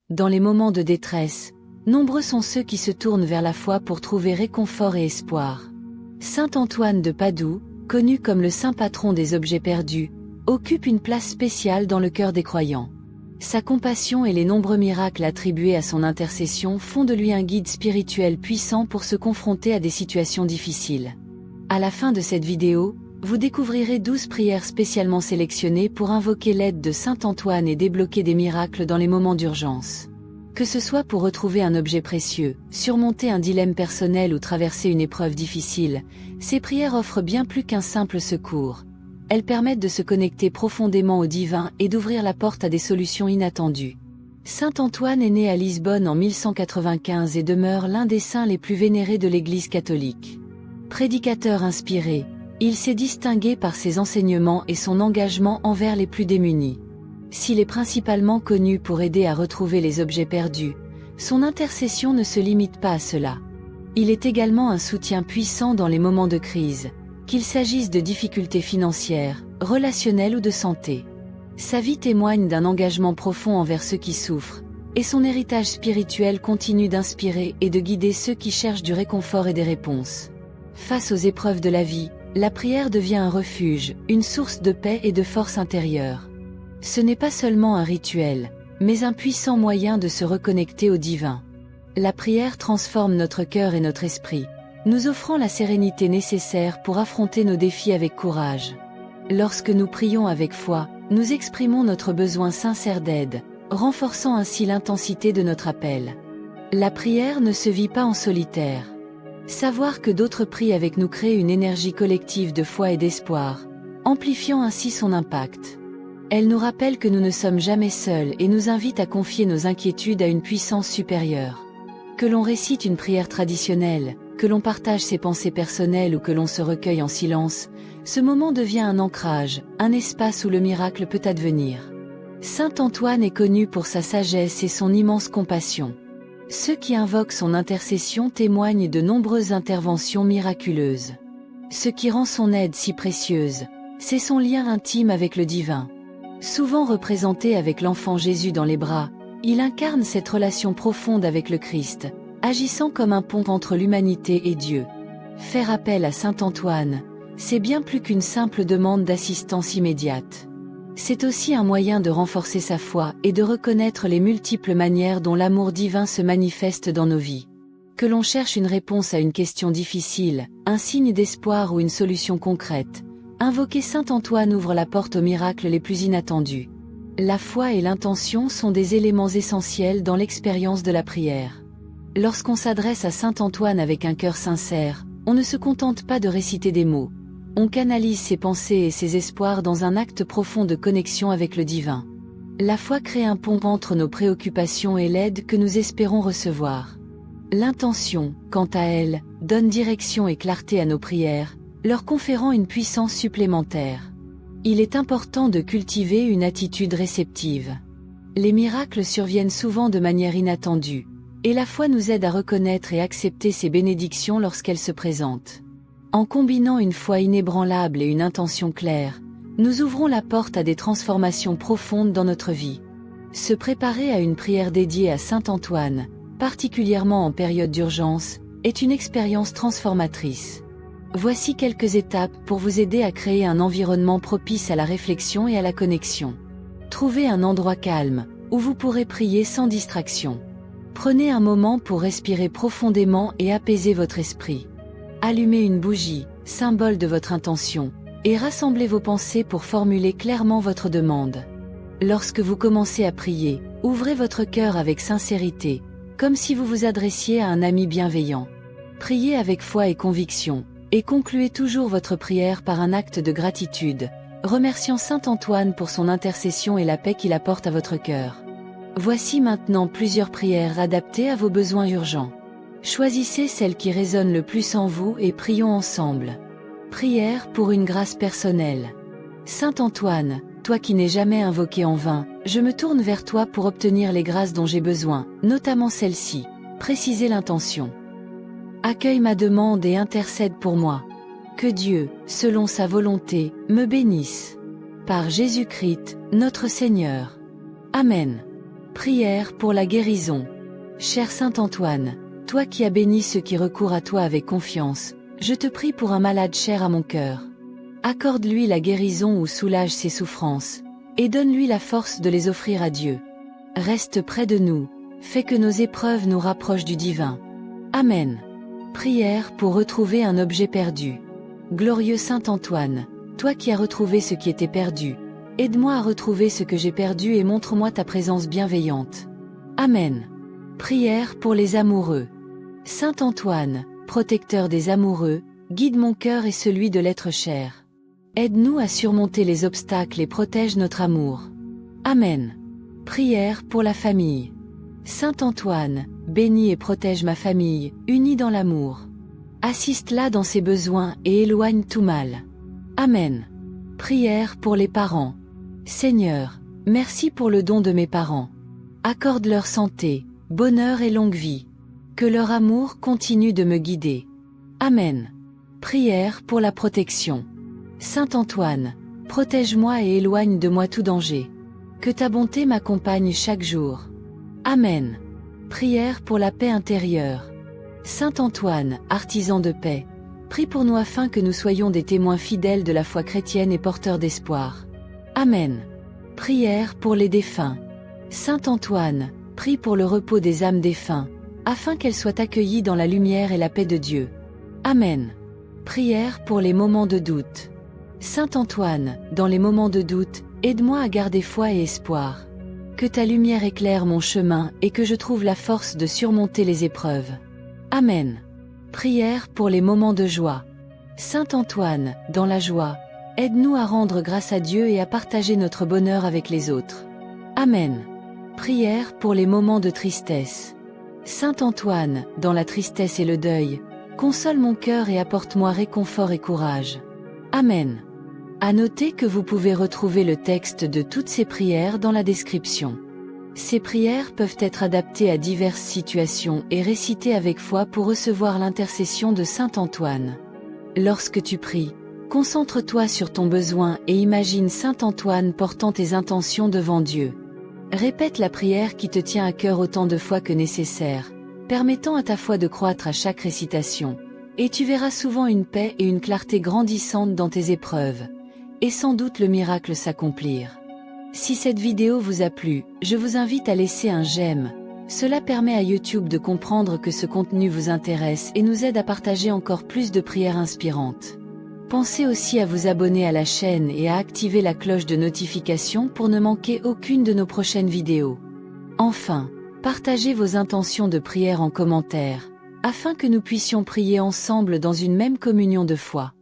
Dans les moments de détresse, nombreux sont ceux qui se tournent vers la foi pour trouver réconfort et espoir. Saint Antoine de Padoue, connu comme le saint patron des objets perdus, occupe une place spéciale dans le cœur des croyants. Sa compassion et les nombreux miracles attribués à son intercession font de lui un guide spirituel puissant pour se confronter à des situations difficiles. À la fin de cette vidéo, vous découvrirez 12 prières spécialement sélectionnées pour invoquer l'aide de Saint Antoine et débloquer des miracles dans les moments d'urgence. Que ce soit pour retrouver un objet précieux, surmonter un dilemme personnel ou traverser une épreuve difficile, ces prières offrent bien plus qu'un simple secours. Elles permettent de se connecter profondément au divin et d'ouvrir la porte à des solutions inattendues. Saint Antoine est né à Lisbonne en 1195 et demeure l'un des saints les plus vénérés de l'Église catholique. Prédicateur inspiré, il s'est distingué par ses enseignements et son engagement envers les plus démunis. S'il est principalement connu pour aider à retrouver les objets perdus, son intercession ne se limite pas à cela. Il est également un soutien puissant dans les moments de crise, qu'il s'agisse de difficultés financières, relationnelles ou de santé. Sa vie témoigne d'un engagement profond envers ceux qui souffrent, et son héritage spirituel continue d'inspirer et de guider ceux qui cherchent du réconfort et des réponses. Face aux épreuves de la vie, la prière devient un refuge, une source de paix et de force intérieure. Ce n'est pas seulement un rituel, mais un puissant moyen de se reconnecter au divin. La prière transforme notre cœur et notre esprit, nous offrant la sérénité nécessaire pour affronter nos défis avec courage. Lorsque nous prions avec foi, nous exprimons notre besoin sincère d'aide, renforçant ainsi l'intensité de notre appel. La prière ne se vit pas en solitaire. Savoir que d'autres prient avec nous crée une énergie collective de foi et d'espoir, amplifiant ainsi son impact. Elle nous rappelle que nous ne sommes jamais seuls et nous invite à confier nos inquiétudes à une puissance supérieure. Que l'on récite une prière traditionnelle, que l'on partage ses pensées personnelles ou que l'on se recueille en silence, ce moment devient un ancrage, un espace où le miracle peut advenir. Saint Antoine est connu pour sa sagesse et son immense compassion. Ceux qui invoquent son intercession témoignent de nombreuses interventions miraculeuses. Ce qui rend son aide si précieuse, c'est son lien intime avec le divin. Souvent représenté avec l'enfant Jésus dans les bras, il incarne cette relation profonde avec le Christ, agissant comme un pont entre l'humanité et Dieu. Faire appel à Saint Antoine, c'est bien plus qu'une simple demande d'assistance immédiate. C'est aussi un moyen de renforcer sa foi et de reconnaître les multiples manières dont l'amour divin se manifeste dans nos vies. Que l'on cherche une réponse à une question difficile, un signe d'espoir ou une solution concrète, invoquer Saint Antoine ouvre la porte aux miracles les plus inattendus. La foi et l'intention sont des éléments essentiels dans l'expérience de la prière. Lorsqu'on s'adresse à Saint Antoine avec un cœur sincère, on ne se contente pas de réciter des mots. On canalise ses pensées et ses espoirs dans un acte profond de connexion avec le divin. La foi crée un pont entre nos préoccupations et l'aide que nous espérons recevoir. L'intention, quant à elle, donne direction et clarté à nos prières, leur conférant une puissance supplémentaire. Il est important de cultiver une attitude réceptive. Les miracles surviennent souvent de manière inattendue, et la foi nous aide à reconnaître et accepter ces bénédictions lorsqu'elles se présentent. En combinant une foi inébranlable et une intention claire, nous ouvrons la porte à des transformations profondes dans notre vie. Se préparer à une prière dédiée à Saint Antoine, particulièrement en période d'urgence, est une expérience transformatrice. Voici quelques étapes pour vous aider à créer un environnement propice à la réflexion et à la connexion. Trouvez un endroit calme, où vous pourrez prier sans distraction. Prenez un moment pour respirer profondément et apaiser votre esprit. Allumez une bougie, symbole de votre intention, et rassemblez vos pensées pour formuler clairement votre demande. Lorsque vous commencez à prier, ouvrez votre cœur avec sincérité, comme si vous vous adressiez à un ami bienveillant. Priez avec foi et conviction, et concluez toujours votre prière par un acte de gratitude, remerciant Saint Antoine pour son intercession et la paix qu'il apporte à votre cœur. Voici maintenant plusieurs prières adaptées à vos besoins urgents. Choisissez celle qui résonne le plus en vous et prions ensemble. Prière pour une grâce personnelle. Saint Antoine, toi qui n'es jamais invoqué en vain, je me tourne vers toi pour obtenir les grâces dont j'ai besoin, notamment celle-ci. Précisez l'intention. Accueille ma demande et intercède pour moi. Que Dieu, selon sa volonté, me bénisse. Par Jésus-Christ, notre Seigneur. Amen. Prière pour la guérison. Cher Saint Antoine, toi qui as béni ceux qui recourent à toi avec confiance, je te prie pour un malade cher à mon cœur. Accorde-lui la guérison ou soulage ses souffrances, et donne-lui la force de les offrir à Dieu. Reste près de nous, fais que nos épreuves nous rapprochent du divin. Amen. Prière pour retrouver un objet perdu. Glorieux Saint Antoine, toi qui as retrouvé ce qui était perdu, aide-moi à retrouver ce que j'ai perdu et montre-moi ta présence bienveillante. Amen. Prière pour les amoureux. Saint Antoine, protecteur des amoureux, guide mon cœur et celui de l'être cher. Aide-nous à surmonter les obstacles et protège notre amour. Amen. Prière pour la famille. Saint Antoine, bénis et protège ma famille, unie dans l'amour. Assiste-la dans ses besoins et éloigne tout mal. Amen. Prière pour les parents. Seigneur, merci pour le don de mes parents. Accorde leur santé, bonheur et longue vie. Que leur amour continue de me guider. Amen. Prière pour la protection. Saint Antoine, protège-moi et éloigne de moi tout danger. Que ta bonté m'accompagne chaque jour. Amen. Prière pour la paix intérieure. Saint Antoine, artisan de paix, prie pour nous afin que nous soyons des témoins fidèles de la foi chrétienne et porteurs d'espoir. Amen. Prière pour les défunts. Saint Antoine, prie pour le repos des âmes défunts, afin qu'elles soient accueillies dans la lumière et la paix de Dieu. Amen. Prière pour les moments de doute. Saint Antoine, dans les moments de doute, aide-moi à garder foi et espoir. Que ta lumière éclaire mon chemin et que je trouve la force de surmonter les épreuves. Amen. Prière pour les moments de joie. Saint Antoine, dans la joie, aide-nous à rendre grâce à Dieu et à partager notre bonheur avec les autres. Amen. Prière pour les moments de tristesse. Saint Antoine, dans la tristesse et le deuil, console mon cœur et apporte-moi réconfort et courage. Amen. À noter que vous pouvez retrouver le texte de toutes ces prières dans la description. Ces prières peuvent être adaptées à diverses situations et récitées avec foi pour recevoir l'intercession de Saint Antoine. Lorsque tu pries, concentre-toi sur ton besoin et imagine Saint Antoine portant tes intentions devant Dieu. Répète la prière qui te tient à cœur autant de fois que nécessaire, permettant à ta foi de croître à chaque récitation, et tu verras souvent une paix et une clarté grandissantes dans tes épreuves, et sans doute le miracle s'accomplir. Si cette vidéo vous a plu, je vous invite à laisser un j'aime. Cela permet à YouTube de comprendre que ce contenu vous intéresse et nous aide à partager encore plus de prières inspirantes. Pensez aussi à vous abonner à la chaîne et à activer la cloche de notification pour ne manquer aucune de nos prochaines vidéos. Enfin, partagez vos intentions de prière en commentaire, afin que nous puissions prier ensemble dans une même communion de foi.